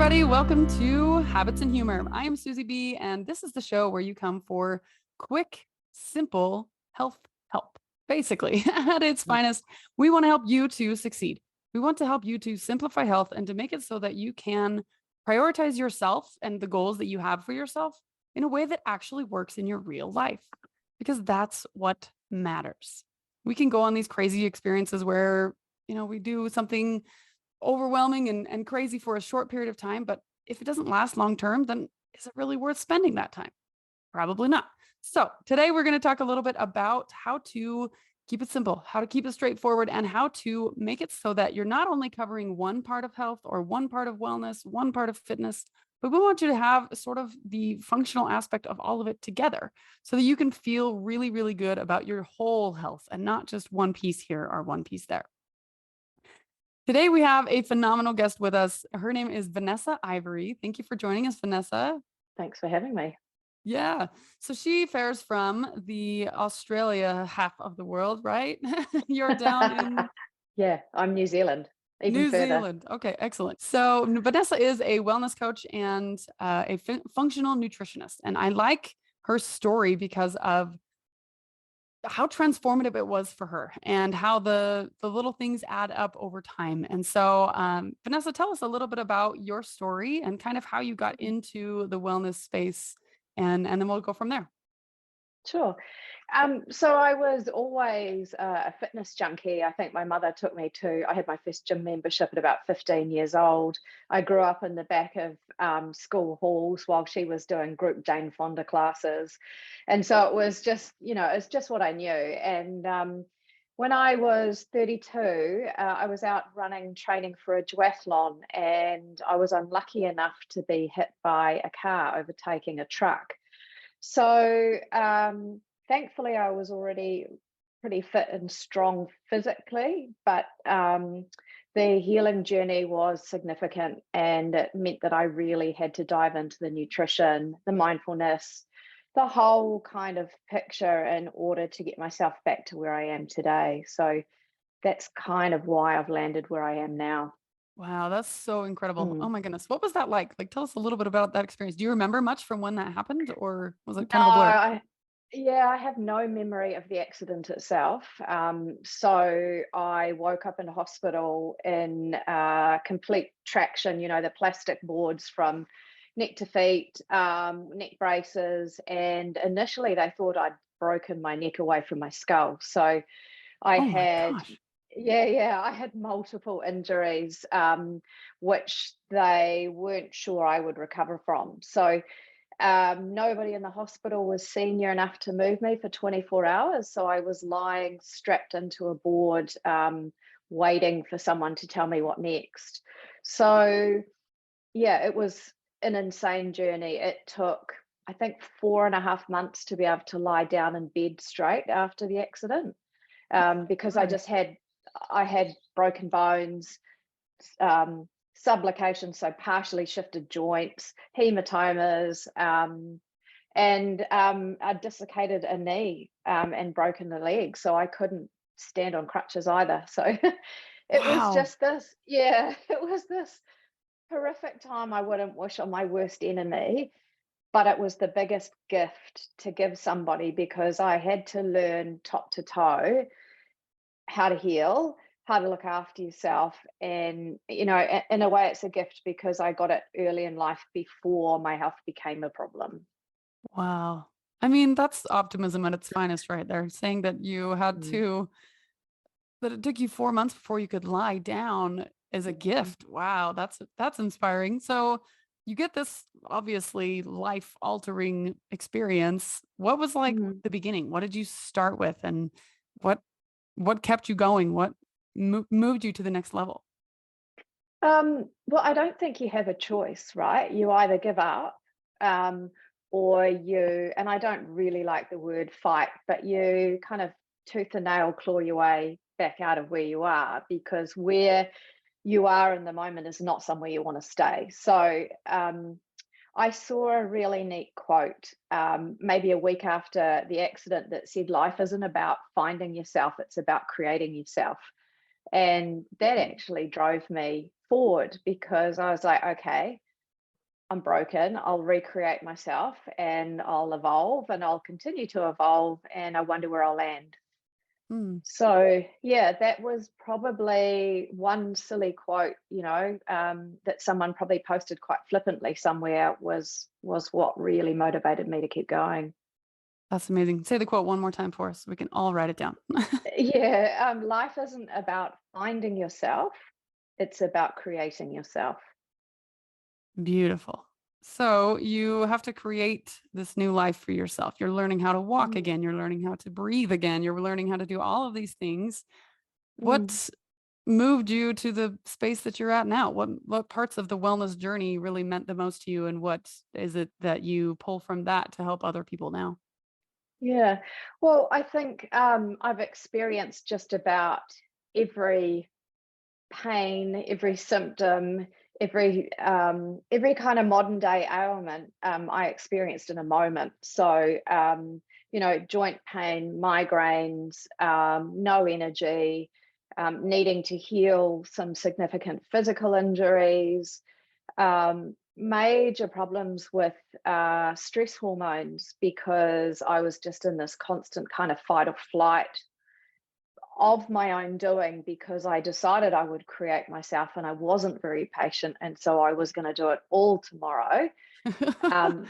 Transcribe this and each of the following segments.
everybody. Welcome to Habits and Humor. I am Susie B, and this is the show where you come for quick, simple health help. Basically, at its finest, we want to help you to succeed. We want to help you to simplify health and to make it so that you can prioritize yourself and the goals that you have for yourself in a way that actually works in your real life, because that's what matters. We can go on these crazy experiences where, we do something overwhelming and crazy for a short period of time. But if it doesn't last long term, then is it really worth spending that time? Probably not. So today we're going to talk a little bit about how to keep it simple, how to keep it straightforward, and how to make it so that you're not only covering one part of health or one part of wellness, one part of fitness, but we want you to have sort of the functional aspect of all of it together so that you can feel really, really good about your whole health and not just one piece here or one piece there. Today, we have a phenomenal guest with us. Her name is Vanessa Ivory. Thank you for joining us, Vanessa. Thanks for having me. Yeah. So she fares from the Australia half of the world, right? You're down in Yeah, I'm New Zealand, even New further. Zealand. Okay, excellent. So Vanessa is a wellness coach and a functional nutritionist. And I like her story because of how transformative it was for her and how the little things add up over time. And so, Vanessa, tell us a little bit about your story and kind of how you got into the wellness space, and then we'll go from there. Sure. So I was always a fitness junkie. I think my mother took me I had my first gym membership at about 15 years old. I grew up in the back of school halls while she was doing group Jane Fonda classes. And so it was just, it's just what I knew. And when I was 32, I was out training for a duathlon, and I was unlucky enough to be hit by a car overtaking a truck. So thankfully, I was already pretty fit and strong physically, but the healing journey was significant, and it meant that I really had to dive into the nutrition, the mindfulness, the whole kind of picture in order to get myself back to where I am today. So that's kind of why I've landed where I am now. Wow, that's so incredible. Mm. Oh my goodness. What was that like? Like, tell us a little bit about that experience. Do you remember much from when that happened, or was it No, kind of a blur? yeah, I have no memory of the accident itself. So I woke up in hospital in complete traction, the plastic boards from neck to feet, neck braces. And initially they thought I'd broken my neck away from my skull. So I Oh my had, gosh. yeah, I had multiple injuries, which they weren't sure I would recover from. So nobody in the hospital was senior enough to move me for 24 hours. So I was lying strapped into a board, waiting for someone to tell me what next. So, yeah, it was an insane journey. It took, I think, 4.5 months to be able to lie down in bed straight after the accident, because Christ. I had broken bones, um, subluxation, so partially shifted joints, hematomas, and I dislocated a knee, and broken the leg, so I couldn't stand on crutches either. So it was Wow. just this, yeah, it was this horrific time I wouldn't wish on my worst enemy, but it was the biggest gift to give somebody, because I had to learn top to toe how to heal, how to look after yourself. And, in a way, it's a gift because I got it early in life before my health became a problem. Wow. I mean, that's optimism at its finest right there. Saying that you had Mm. to that it took you 4 months before you could lie down as a Mm. gift. Wow, that's inspiring. So, you get this obviously life-altering experience. What was like Mm. the beginning? What did you start with, and what what kept you going? What moved you to the next level? Well, I don't think you have a choice, right? You either give up, um, and I don't really like the word fight, but you kind of tooth and nail claw your way back out of where you are, because where you are in the moment is not somewhere you want to stay. So I saw a really neat quote, maybe a week after the accident, that said, "Life isn't about finding yourself, it's about creating yourself." And that actually drove me forward, because I was like, okay, I'm broken. I'll recreate myself and I'll evolve and I'll continue to evolve and I wonder where I'll land. Mm. So yeah, that was probably one silly quote, that someone probably posted quite flippantly somewhere was what really motivated me to keep going. That's amazing. Say the quote one more time for us so we can all write it down. Yeah, life isn't about finding yourself, it's about creating yourself. Beautiful. So you have to create this new life for yourself. You're learning how to walk Mm, again. You're learning how to breathe again. You're learning how to do all of these things. mm. What moved you to the space that you're at now? What parts of the wellness journey really meant the most to you, and what is it that you pull from that to help other people now? Yeah. Well, I think I've experienced just about every pain, every symptom, every kind of modern day ailment I experienced in a moment. So, joint pain, migraines, no energy, needing to heal some significant physical injuries, major problems with stress hormones because I was just in this constant kind of fight or flight of my own doing because I decided I would create myself and I wasn't very patient. And so I was going to do it all tomorrow. Um,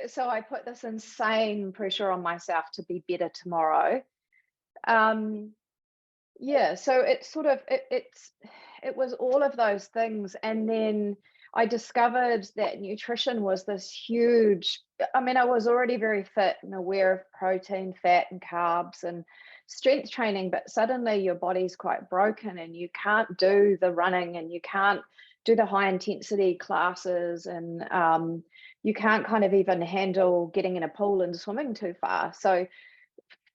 so I put this insane pressure on myself to be better tomorrow. Um, yeah, so it's sort of it was all of those things, and then I discovered that nutrition was this huge. I mean, I was already very fit and aware of protein, fat, and carbs, and strength training, but suddenly your body's quite broken, and you can't do the running, and you can't do the high intensity classes, and you can't kind of even handle getting in a pool and swimming too far. So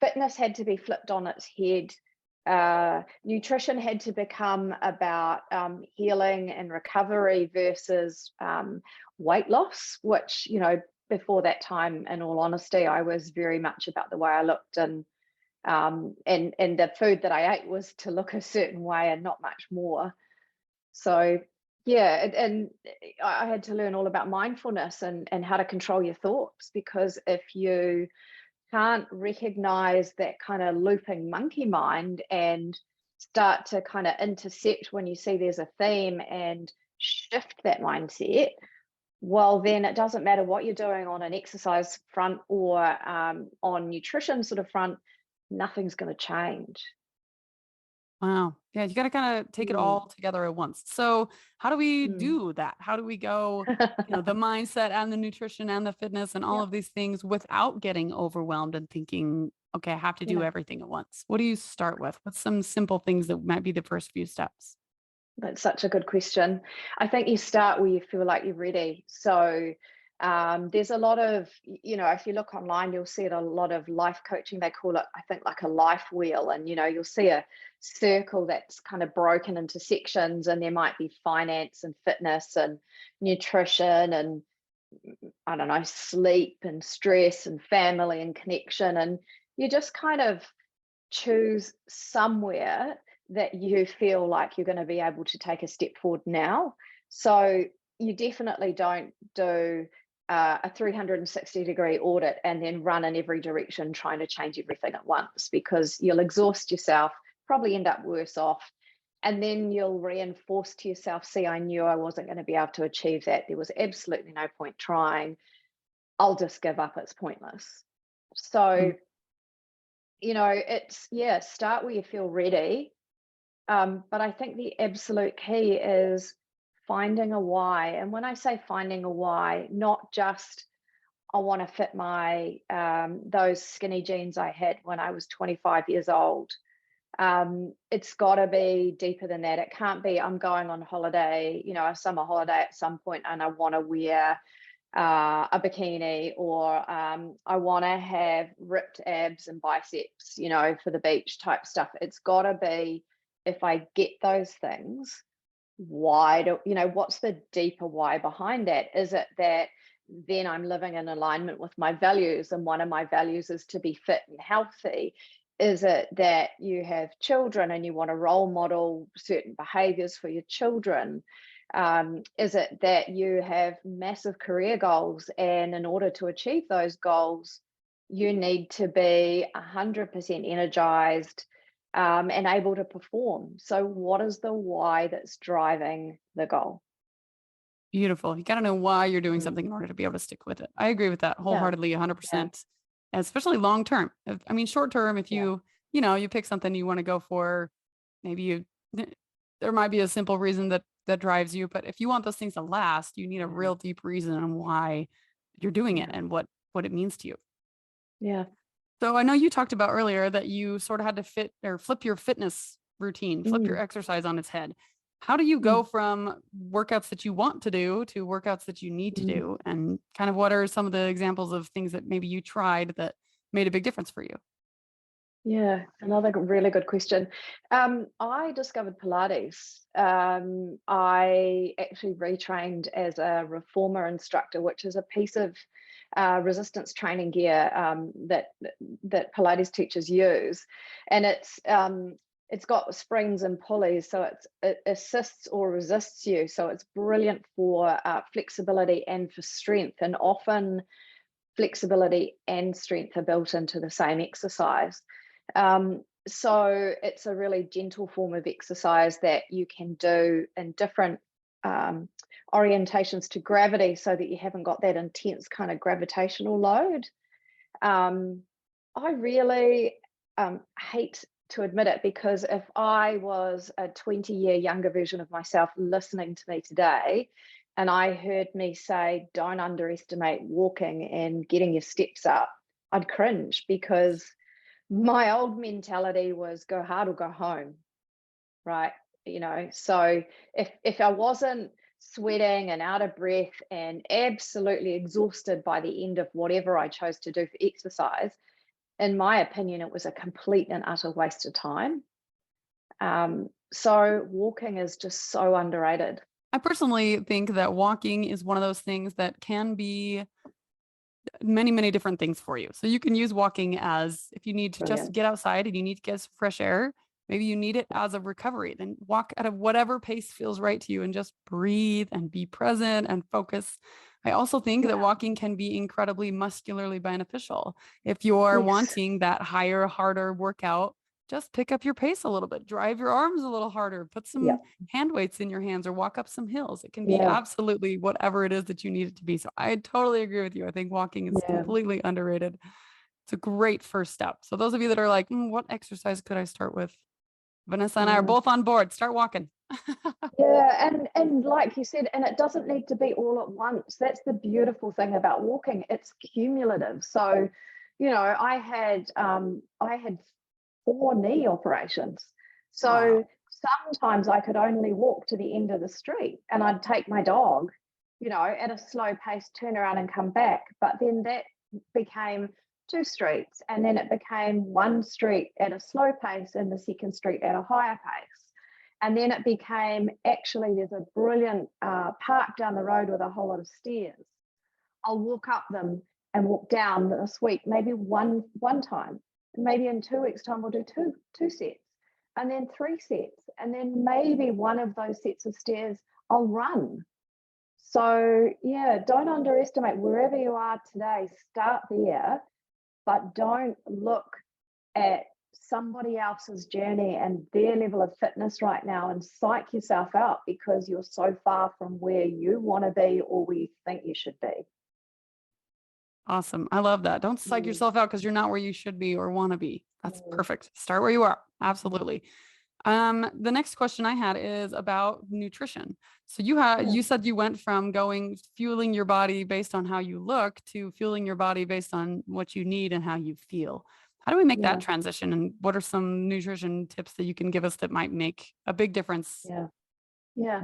fitness had to be flipped on its head. Nutrition had to become about healing and recovery versus weight loss, which, before that time, in all honesty, I was very much about the way I looked, and the food that I ate was to look a certain way and not much more. So yeah, and I had to learn all about mindfulness and how to control your thoughts, because if you can't recognize that kind of looping monkey mind and start to kind of intercept when you see there's a theme and shift that mindset, well, then it doesn't matter what you're doing on an exercise front or on nutrition sort of front, nothing's going to change. Wow. Yeah, you got to kind of take it Mm, all together at once. So, how do we mm. do that? How do we go, the mindset and the nutrition and the fitness and all Yep. of these things without getting overwhelmed and thinking, okay, I have to do Yeah. everything at once? What do you start with? What's some simple things that might be the first few steps? That's such a good question. I think you start where you feel like you're ready. So there's a lot of, if you look online, you'll see it a lot of life coaching. They call it, I think, like a life wheel. And, you'll see a circle that's kind of broken into sections, and there might be finance and fitness and nutrition and, I don't know, sleep and stress and family and connection. And you just kind of choose somewhere that you feel like you're going to be able to take a step forward now. So you definitely don't do a 360-degree audit and then run in every direction trying to change everything at once, because you'll exhaust yourself, probably end up worse off. And then you'll reinforce to yourself, see, I knew I wasn't going to be able to achieve that. There was absolutely no point trying. I'll just give up. It's pointless. So Mm. it's, yeah, start where you feel ready. But I think the absolute key is finding a why. And when I say finding a why, not just I want to fit my those skinny jeans I had when I was 25 years old. It's got to be deeper than that. It can't be I'm going on holiday, a summer holiday at some point, and I want to wear a bikini, or I want to have ripped abs and biceps, for the beach type stuff. It's got to be, if I get those things, why do, what's the deeper why behind that? Is it that then I'm living in alignment with my values, and one of my values is to be fit and healthy? Is it that you have children and you want to role model certain behaviors for your children? Is it that you have massive career goals, and in order to achieve those goals, you need to be 100% energized and able to perform? So, what is the why that's driving the goal? Beautiful. You got to know why you're doing Mm. something in order to be able to stick with it. I agree with that Yeah, wholeheartedly, yeah, 100%, especially long term. I mean, short term, if yeah, you pick something you want to go for, maybe there might be a simple reason that drives you, but if you want those things to last, you need a yeah, real deep reason on why you're doing it yeah, and what it means to you. yeah. So I know you talked about earlier that you sort of had to fit or flip your fitness routine, flip your Mm, exercise on its head. How do you go mm, from workouts that you want to do to workouts that you need to mm. do? And kind of what are some of the examples of things that maybe you tried that made a big difference for you? Yeah, another really good question. I discovered Pilates. I actually retrained as a reformer instructor, which is a piece of resistance training gear that Pilates teachers use, and it's got springs and pulleys, so it assists or resists you. So it's brilliant for flexibility and for strength, and often flexibility and strength are built into the same exercise. So it's a really gentle form of exercise that you can do in different um, orientations to gravity, so that you haven't got that intense kind of gravitational load. Um, I really hate to admit it, because if I was a 20-year younger version of myself listening to me today, and I heard me say, don't underestimate walking and getting your steps up, I'd cringe, because my old mentality was go hard or go home, right? So if I wasn't sweating and out of breath and absolutely exhausted by the end of whatever I chose to do for exercise, in my opinion, it was a complete and utter waste of time. So walking is just so underrated. I personally think that walking is one of those things that can be many, many different things for you. So you can use walking as if you need to just Brilliant. get outside and you need to get some fresh air. Maybe you need it as a recovery. Then walk at a whatever pace feels right to you and just breathe and be present and focus. I also think that Yeah. walking can be incredibly muscularly beneficial. If you're Yes. wanting that higher, harder workout, just pick up your pace a little bit, drive your arms a little harder, put Yeah. some hand weights in your hands or walk up some hills. It can be Yeah. absolutely whatever it is that you need it to be. So I totally agree with you. I think walking is Yeah. completely underrated. It's a great first step. So those of you that are like, what exercise could I start with? Vanessa and I are Yeah. both on board. Start walking. Yeah, and like you said, and it doesn't need to be all at once. That's the beautiful thing about walking. It's cumulative. So, I had 4 knee operations. Wow. So sometimes I could only walk to the end of the street, and I'd take my dog, at a slow pace, turn around and come back. But then that became 2 streets, and then it became one street at a slow pace and the second street at a higher pace. And then it became, actually, there's a brilliant park down the road with a whole lot of stairs. I'll walk up them and walk down this week, maybe one time. And maybe in 2 weeks' time, we'll do two sets, and then 3 sets. And then maybe one of those sets of stairs I'll run. So yeah, don't underestimate wherever you are today, start there, but don't look at somebody else's journey and their level of fitness right now and psych yourself out, because you're so far from where you want to be or where you think you should be. Awesome. I love that. Don't psych Mm, yourself out because you're not where you should be or want to be. That's mm, perfect. Start where you are. mm. Absolutely. The next question I had is about nutrition. So Yeah, you said you went from going fueling your body based on how you look to fueling your body based on what you need and how you feel. How do we make that yeah, transition? And what are some nutrition tips that you can give us that might make a big difference? yeah, yeah.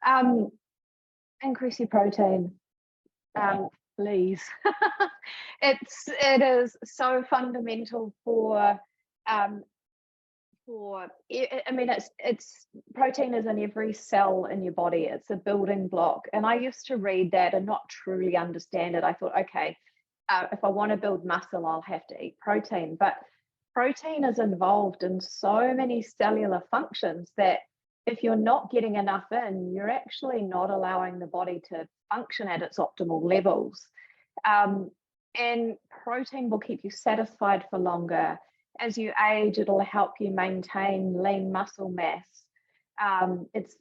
Um, Increase your protein, please. It is so fundamental um, I mean, it's protein is in every cell in your body. It's a building block. And I used to read that and not truly understand it. I thought, okay, if I want to build muscle, I'll have to eat protein. But protein is involved in so many cellular functions that if you're not getting enough in, you're actually not allowing the body to function at its optimal levels. Um, and protein will keep you satisfied for longer. As you age, it'll help you maintain lean muscle mass. It's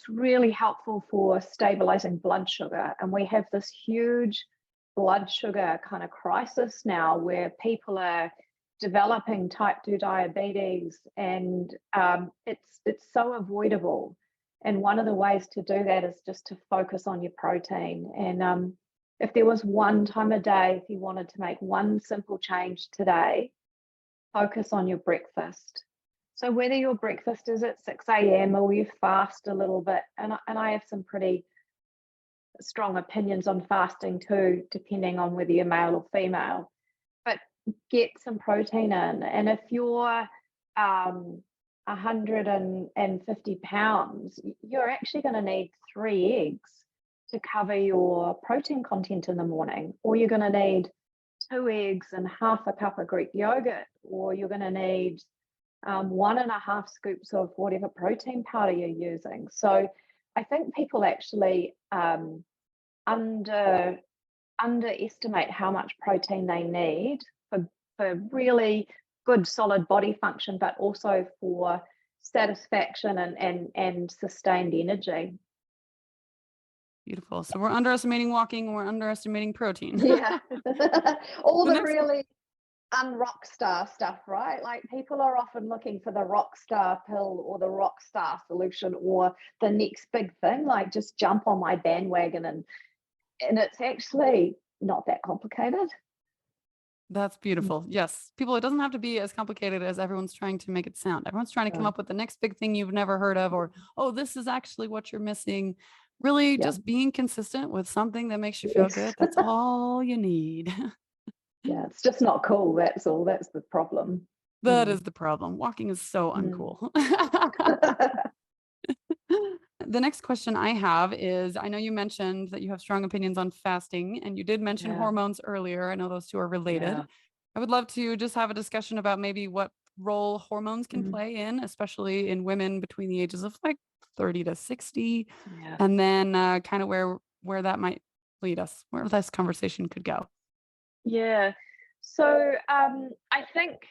really helpful for stabilizing blood sugar. And we have this huge blood sugar kind of crisis now where people are developing type 2 diabetes, and it's so avoidable. And one of the ways to do that is just to focus on your protein. And if there was one time a day, if you wanted to make one simple change today, focus on your breakfast. So whether your breakfast is at 6 a.m. or you fast a little bit, and I have some pretty strong opinions on fasting too, depending on whether you're male or female, but get some protein in. And if you're 150 pounds, you're actually going to need 3 eggs to cover your protein content in the morning, or you're going to need 2 eggs and half a cup of Greek yogurt, or you're going to need 1.5 scoops of whatever protein powder you're using. So I think people actually underestimate how much protein they need for really good solid body function, but also for satisfaction and sustained energy. Beautiful. So we're underestimating walking, and we're underestimating protein. Yeah. All The the next- really unrock star stuff, right? Like people are often looking for the rock star pill or the rock star solution or the next big thing, like just jump on my bandwagon, and it's actually not that complicated. That's beautiful. Yes. People, it doesn't have to be as complicated as everyone's trying to make it sound. Everyone's trying to come up with the next big thing you've never heard of, or, oh, this is actually what you're missing. Really, just being consistent with something that makes you feel good. That's all you need. Yeah, it's just not cool. That's all. That's the problem. That is the problem. Walking is so uncool. The next question I have is, I know you mentioned that you have strong opinions on fasting, and you did mention hormones earlier. I know those two are related. I would love to just have a discussion about maybe what role hormones can play in, especially in women between the ages of like 30 to 60, and then kind of where that might lead us, where this conversation could go. Yeah. So I think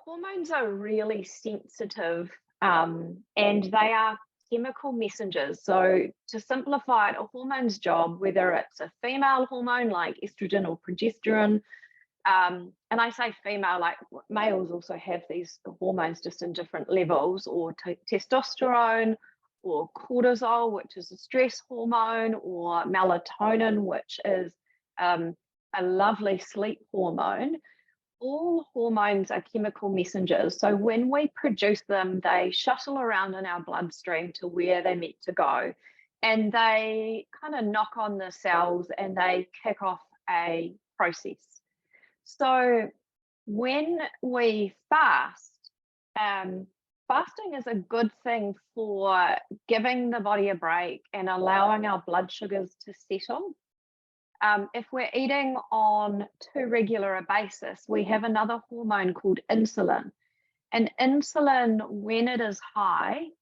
hormones are really sensitive, and they are chemical messengers. So to simplify it, a hormone's job, whether it's a female hormone like estrogen or progesterone, and I say female, like males also have these hormones just in different levels, or testosterone, or cortisol, which is a stress hormone, or melatonin, which is a lovely sleep hormone. All hormones are chemical messengers. So when we produce them, they shuttle around in our bloodstream to where they're meant to go. And they kind of knock on the cells and they kick off a process. So when we fast, fasting is a good thing for giving the body a break and allowing our blood sugars to settle. If we're eating on too regular a basis, we have another hormone called insulin. And insulin, when it is high,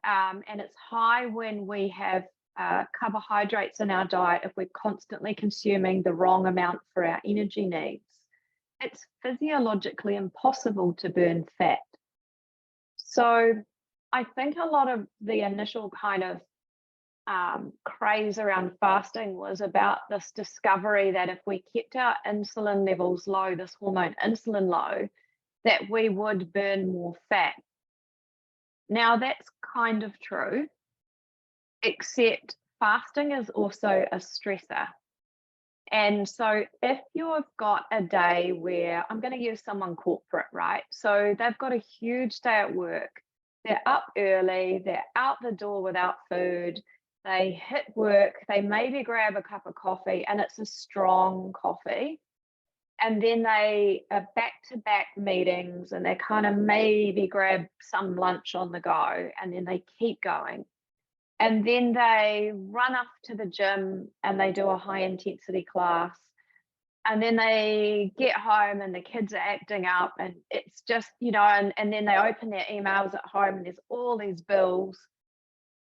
and it's high when we have carbohydrates in our diet, if we're constantly consuming the wrong amount for our energy needs, it's physiologically impossible to burn fat. So I think a lot of the initial kind of craze around fasting was about this discovery that if we kept our insulin levels low, this hormone insulin low, that we would burn more fat. Now that's kind of true, except fasting is also a stressor. And so if you've got a day where, I'm going to use someone corporate, right? So they've got a huge day at work, they're up early, they're out the door without food, they hit work, they maybe grab a cup of coffee, and it's a strong coffee. And then they are back-to-back meetings, and they kind of maybe grab some lunch on the go, and then they keep going. And then they run off to the gym and they do a high-intensity class. And then they get home and the kids are acting up, and it's just, and then they open their emails at home and there's all these bills.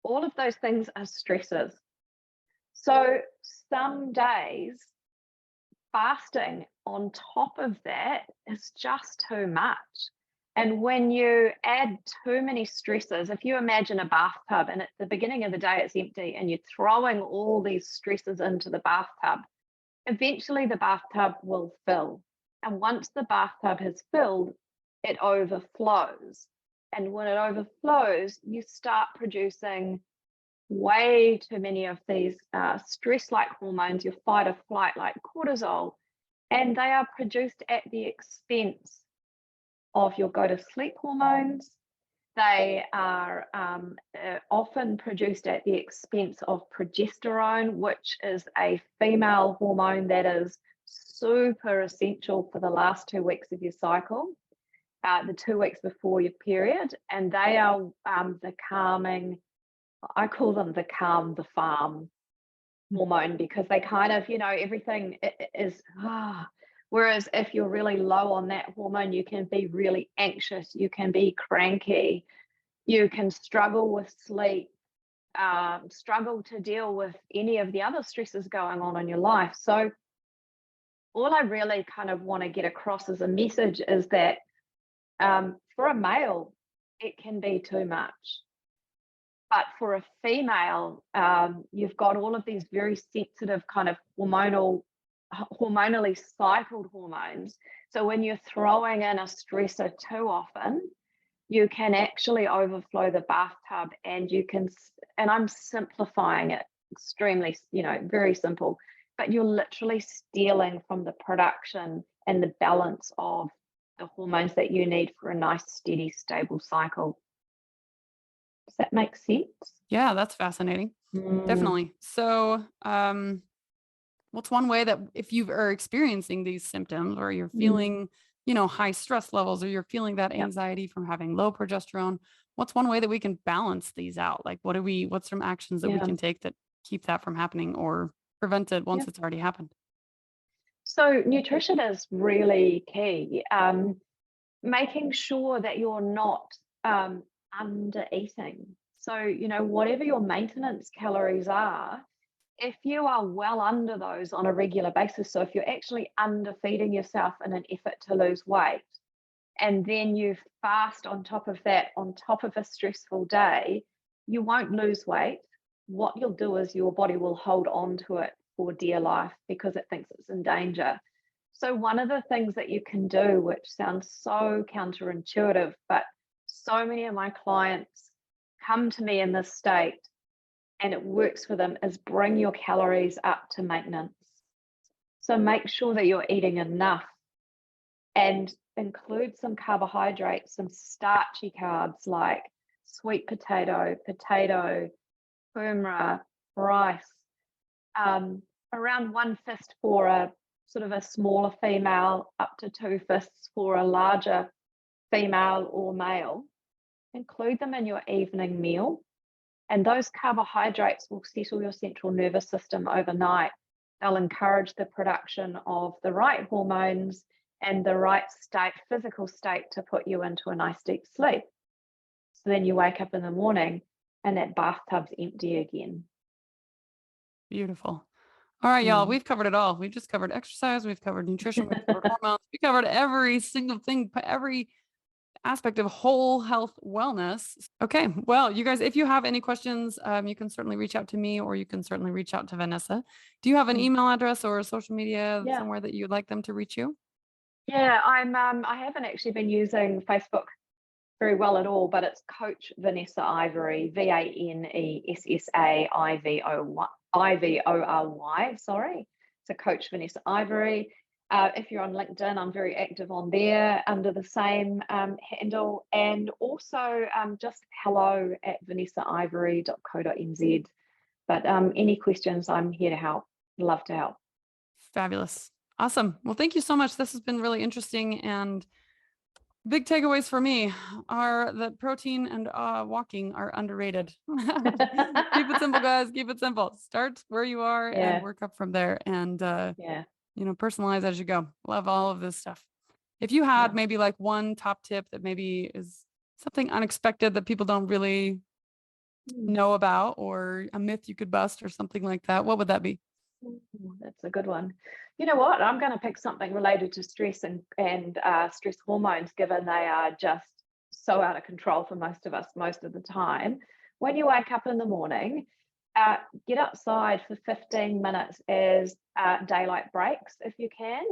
All of those things are stresses. So some days fasting on top of that is just too much. And when you add too many stresses, if you imagine a bathtub and at the beginning of the day it's empty and you're throwing all these stresses into the bathtub, eventually the bathtub will fill. And once the bathtub has filled, it overflows. And when it overflows, you start producing way too many of these stress-like hormones, your fight or flight like cortisol, and they are produced at the expense of your go to sleep hormones. They are often produced at the expense of progesterone, which is a female hormone that is super essential for the last 2 weeks of your cycle, the 2 weeks before your period. And they are the calming, I call them the calm the farm hormone, because they kind of, everything is, whereas if you're really low on that hormone, you can be really anxious, you can be cranky, you can struggle with sleep, struggle to deal with any of the other stresses going on in your life. So all I really kind of want to get across as a message is that for a male, it can be too much. But for a female, you've got all of these very sensitive kind of hormonally cycled hormones. So when you're throwing in a stressor too often, you can actually overflow the bathtub, and and I'm simplifying it extremely, very simple, but you're literally stealing from the production and the balance of the hormones that you need for a nice, steady, stable cycle. Does that make sense? Yeah, that's fascinating. Definitely. So, what's one way that if you are experiencing these symptoms, or you're feeling, high stress levels, or you're feeling that anxiety from having low progesterone, what's one way that we can balance these out? Like, what's some actions that we can take that keep that from happening or prevent it once it's already happened? So nutrition is really key. Making sure that you're not under eating. So, whatever your maintenance calories are, if you are well under those on a regular basis, so if you're actually under feeding yourself in an effort to lose weight, and then you fast on top of that, on top of a stressful day, you won't lose weight. What you'll do is your body will hold on to it for dear life because it thinks it's in danger. So one of the things that you can do, which sounds so counterintuitive, but so many of my clients come to me in this state and it works for them, is bring your calories up to maintenance. So make sure that you're eating enough and include some carbohydrates, some starchy carbs like sweet potato, kumara, rice, around 1 fist for a sort of a smaller female, up to 2 fists for a larger female or male. Include them in your evening meal, and those carbohydrates will settle your central nervous system overnight. They'll encourage the production of the right hormones and the right physical state to put you into a nice deep sleep. So then you wake up in the morning and that bathtub's empty again. Beautiful. All right, y'all, we've covered it all. We've just covered exercise. We've covered nutrition. We've covered hormones. We covered every single thing, every aspect of whole health wellness. Okay. Well, you guys, if you have any questions, you can certainly reach out to me, or you can certainly reach out to Vanessa. Do you have an email address or a social media somewhere that you'd like them to reach you? Yeah, I haven't actually been using Facebook very well at all, but it's Coach Vanessa Ivory, VANESSA Ivory. So Coach Vanessa Ivory. If you're on LinkedIn, I'm very active on there under the same handle, and also just hello@vanessaivory.co.nz. But any questions, I'm here to help. Love to help. Fabulous. Awesome. Well, thank you so much. This has been really interesting, and big takeaways for me are that protein and walking are underrated. Keep it simple, guys. Keep it simple. Start where you are and work up from there. And Personalize as you go. Love all of this stuff. If you had Yeah. maybe like one top tip that maybe is something unexpected that people don't really Mm. know about, or a myth you could bust or something like that, what would that be? That's a good one. You know what? I'm going to pick something related to stress and stress hormones, given they are just so out of control for most of us most of the time. When you wake up in the morning, uh, get outside for 15 minutes as daylight breaks if you can.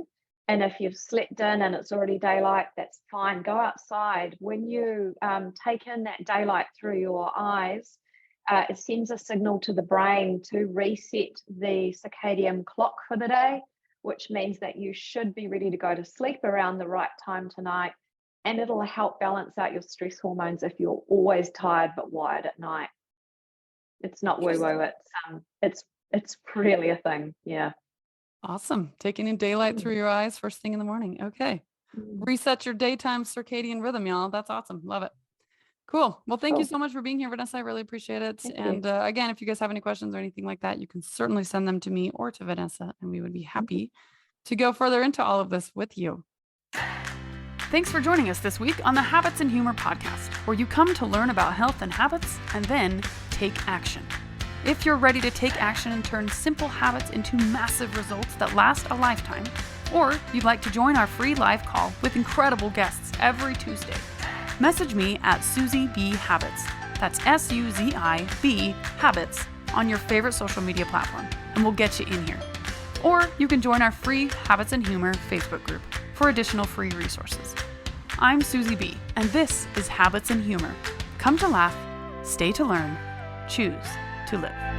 And if you've slept in and it's already daylight, that's fine. Go outside. When you take in that daylight through your eyes, it sends a signal to the brain to reset the circadian clock for the day, which means that you should be ready to go to sleep around the right time tonight. And it'll help balance out your stress hormones if you're always tired but wired at night. It's not woo woo. It's really a thing. Yeah. Awesome. Taking in daylight Mm. through your eyes first thing in the morning. Okay. Mm. Reset your daytime circadian rhythm, y'all. That's awesome. Love it. Cool. Well, thank you Cool. so much for being here, Vanessa. I really appreciate it. Thank you. And again, if you guys have any questions or anything like that, you can certainly send them to me or to Vanessa, and we would be Mhm. happy to go further into all of this with you. Thanks for joining us this week on the Habits and Humor podcast, where you come to learn about health and habits and then take action. If you're ready to take action and turn simple habits into massive results that last a lifetime, or you'd like to join our free live call with incredible guests every Tuesday, message me at Susie B Habits. That's SUZIB Habits on your favorite social media platform, and we'll get you in here. Or you can join our free Habits and Humor Facebook group for additional free resources. I'm Susie B, and this is Habits and Humor. Come to laugh, stay to learn, choose to live.